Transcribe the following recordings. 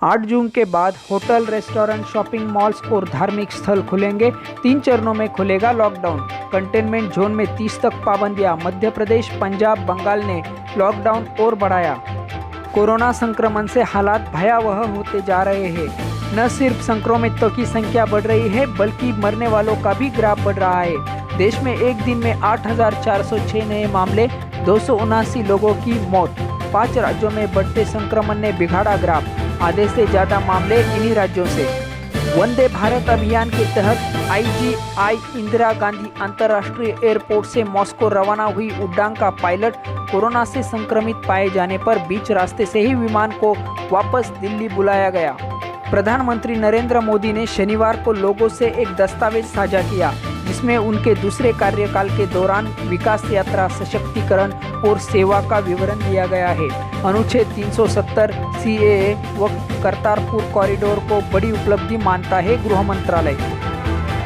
8 जून के बाद hotel, restaurant, shopping malls और धार्मिक स्थल खुलेंगे। 3 चरणों में खुलेगा लॉकडाउन। कंटेनमेंट जोन में 30 तक पाबंदियां। मध्य प्रदेश, पंजाब, बंगाल ने लॉकडाउन और बढ़ाया। कोरोना संक्रमण से हालात भयावह होते जा रहे हैं। न सिर्फ संक्रमितों की संख्या बढ़ रही है, बल्कि मरने वालों का भी ग्राफ बढ़ रहा है। देश में एक दिन में 8,406 नए मामले, 279 लोगों की मौत। 5 राज्यों में बढ़ते संक्रमण ने बिगाड़ा ग्राफ। आधे से ज्यादा मामले इन्हीं राज्यों से। वंदे भारत अभियान के तहत IGI इंदिरा गांधी अंतर्राष्ट्रीय एयरपोर्ट से मॉस्को रवाना हुई उड़ान का पायलट कोरोना से संक्रमित पाए जाने पर बीच रास्ते से ही विमान को वापस दिल्ली बुलाया गया। प्रधानमंत्री नरेंद्र मोदी ने शनिवार को लोगों से एक दस्तावेज साझा किया, जिसमें उनके दूसरे कार्यकाल के दौरान विकास यात्रा, सशक्तिकरण और सेवा का विवरण दिया गया है। अनुच्छेद 370 CAA व करतारपुर कॉरिडोर को बड़ी उपलब्धि मानता है गृह मंत्रालय।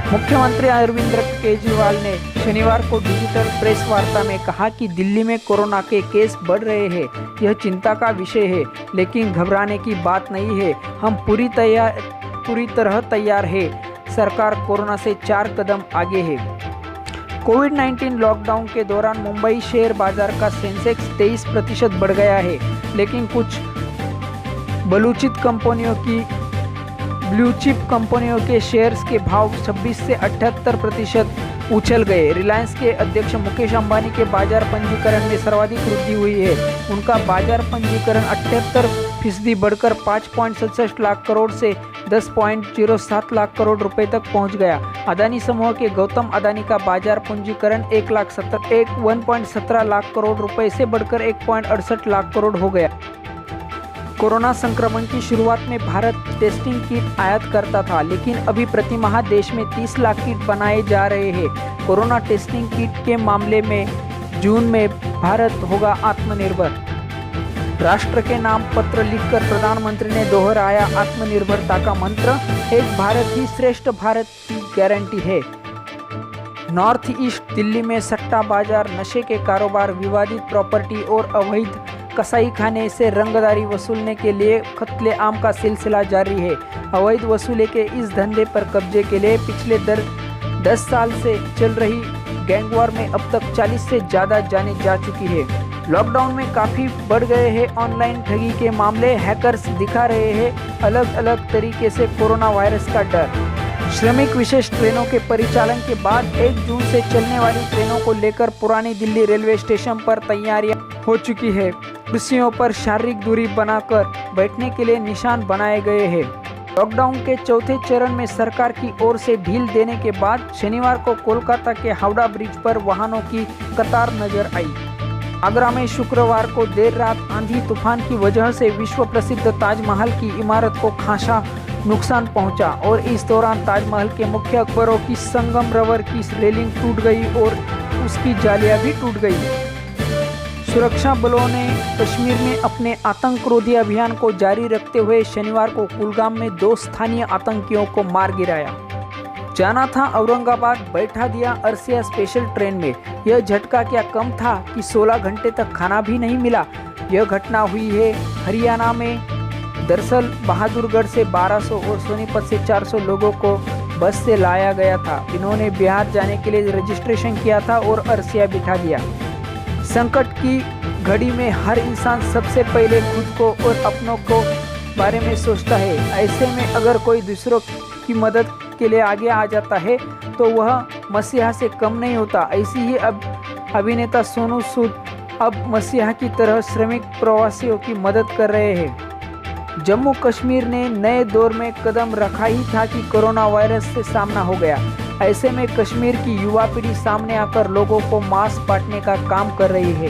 मुख्यमंत्री अरविंद केजरीवाल ने शनिवार को डिजिटल प्रेस वार्ता में कहा कि दिल्ली में कोरोना के केस बढ़ रहे हैं। यह चिंता का विषय है, लेकिन घबराने की बात नहीं है। हम पूरी तरह तैयार है। सरकार कोरोना से 4 कदम आगे है। कोविड-19 लॉकडाउन के दौरान मुंबई शेयर बाजार का सेंसेक्स 23% बढ़ गया है, लेकिन कुछ ब्लू चिप कंपनियों के शेयर्स के भाव 26 से 78% उछल गए। रिलायंस के अध्यक्ष मुकेश अंबानी के बाजार पंजीकरण में सर्वाधिक वृद्धि हुई है। उनका बाजार पंजीकरण 78% बढ़कर 5.67 लाख करोड़ से 10.07 लाख करोड़ रुपए तक पहुंच गया। अदानी समूह के गौतम अदानी का बाजार पंजीकरण 1.17 लाख करोड़ रुपए से बढ़कर 1.68 लाख करोड़ हो गया। कोरोना संक्रमण की शुरुआत में भारत टेस्टिंग किट आयात करता था, लेकिन अभी प्रति माह देश में 30 लाख किट बनाए जा रहे हैं। कोरोना टेस्टिंग किट के मामले में जून में भारत होगा आत्मनिर्भर। राष्ट्र के नाम पत्र लिखकर प्रधानमंत्री ने दोहराया आत्मनिर्भरता का मंत्र। एक भारत ही श्रेष्ठ भारत की गारंटी है। नॉर्थ ईस्ट दिल्ली में सट्टा बाजार, नशे के कारोबार, विवादित प्रॉपर्टी और अवैध कसाई खाने से रंगदारी वसूलने के लिए कत्लेआम का सिलसिला जारी है। अवैध वसूली के इस धंधे पर कब्जे के लिए पिछले 10 साल से चल रही गैंगवॉर में अब तक 40 से ज़्यादा जानें जा चुकी है। लॉकडाउन में काफ़ी बढ़ गए हैं ऑनलाइन ठगी के मामले। हैकर्स दिखा रहे हैं अलग अलग तरीके से कोरोना वायरस का डर। श्रमिक विशेष ट्रेनों के परिचालन के बाद 1 जून से चलने वाली ट्रेनों को लेकर पुरानी दिल्ली रेलवे स्टेशन पर तैयारियां हो चुकी है। कुर्सियों पर शारीरिक दूरी बनाकर बैठने के लिए निशान बनाए गए हैं। लॉकडाउन के चौथे चरण में सरकार की ओर से ढील देने के बाद शनिवार को कोलकाता के हावड़ा ब्रिज पर वाहनों की कतार नजर आई। आगरा में शुक्रवार को देर रात आंधी तूफान की वजह से विश्व प्रसिद्ध ताजमहल की इमारत को खासा नुकसान पहुंचा और इस दौरान ताजमहल के मुख्य अकबरों की संगमरमर की रेलिंग टूट गई और उसकी जालियां भी टूट गई। सुरक्षा बलों ने कश्मीर में अपने आतंकरोधी अभियान को जारी रखते हुए शनिवार को कुलगाम में 2 स्थानीय आतंकियों को मार गिराया। जाना था औरंगाबाद, बैठा दिया अर्सिया स्पेशल ट्रेन में। यह झटका क्या कम था कि 16 घंटे तक खाना भी नहीं मिला। यह घटना हुई है हरियाणा में। दरअसल बहादुरगढ़ से 1200 और सोनीपत से 400 लोगों को बस से लाया गया था। इन्होंने बिहार जाने के लिए रजिस्ट्रेशन किया था और अर्सिया बिठा दिया। संकट की घड़ी में हर इंसान सबसे पहले खुद को और अपनों को बारे में सोचता है। ऐसे में अगर कोई दूसरों की मदद के लिए आगे आ जाता है तो वह मसीहा से कम नहीं होता। ऐसी ही अभिनेता सोनू सूद अब मसीहा की तरह श्रमिक प्रवासियों की मदद कर रहे हैं। जम्मू कश्मीर ने नए दौर में कदम रखा ही था कि कोरोना वायरस से सामना हो गया। ऐसे में कश्मीर की युवा पीढ़ी सामने आकर लोगों को मास्क बांटने का काम कर रही है।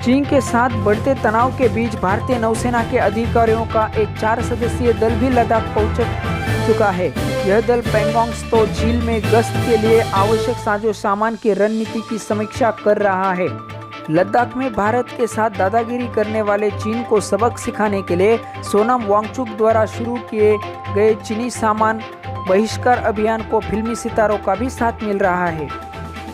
चीन के साथ बढ़ते तनाव के बीच भारतीय नौसेना के अधिकारियों का एक 4 सदस्यीय दल भी लद्दाख पहुंच चुका है। यह दल पैंगोंग त्सो झील में गश्त के लिए आवश्यक साजो सामान की रणनीति की समीक्षा कर रहा है। लद्दाख में भारत के साथ दादागिरी करने वाले चीन को सबक सिखाने के लिए सोनम वांगचुक द्वारा शुरू किए गए चीनी सामान बहिष्कार अभियान को फिल्मी सितारों का भी साथ मिल रहा है।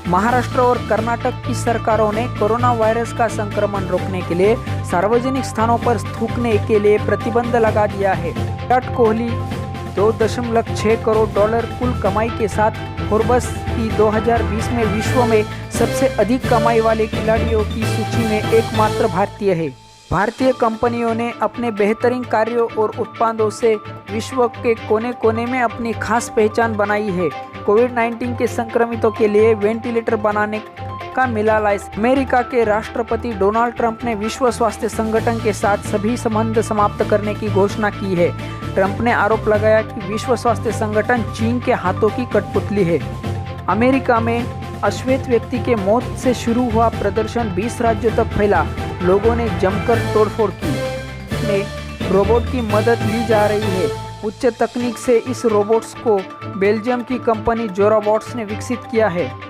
महाराष्ट्र और कर्नाटक की सरकारों ने कोरोना वायरस का संक्रमण रोकने के लिए सार्वजनिक स्थानों पर थूकने के लिए प्रतिबंध लगा दिया है। विराट कोहली 2.6 करोड़ डॉलर कुल कमाई के साथ फोर्ब्स की 2020 में विश्व में सबसे अधिक कमाई वाले खिलाड़ियों की सूची में एकमात्र भारतीय है। भारतीय कंपनियों ने अपने बेहतरीन कार्यों और उत्पादों से विश्व के कोने कोने में अपनी खास पहचान बनाई है। कोविड-19 के संक्रमितों के लिए वेंटिलेटर बनाने का मिला लाइसेंस। अमेरिका के राष्ट्रपति डोनाल्ड ट्रंप ने विश्व स्वास्थ्य संगठन के साथ सभी संबंध समाप्त करने की घोषणा की है। ट्रंप ने आरोप लगाया कि विश्व स्वास्थ्य संगठन चीन के हाथों की कठपुतली है। अमेरिका में अश्वेत व्यक्ति के मौत से शुरू हुआ प्रदर्शन 20 राज्यों तक फैला। लोगों ने जमकर तोड़फोड़ की। में रोबोट की मदद ली जा रही है। उच्च तकनीक से इस रोबोट्स को बेल्जियम की कंपनी जोराबॉट्स ने विकसित किया है।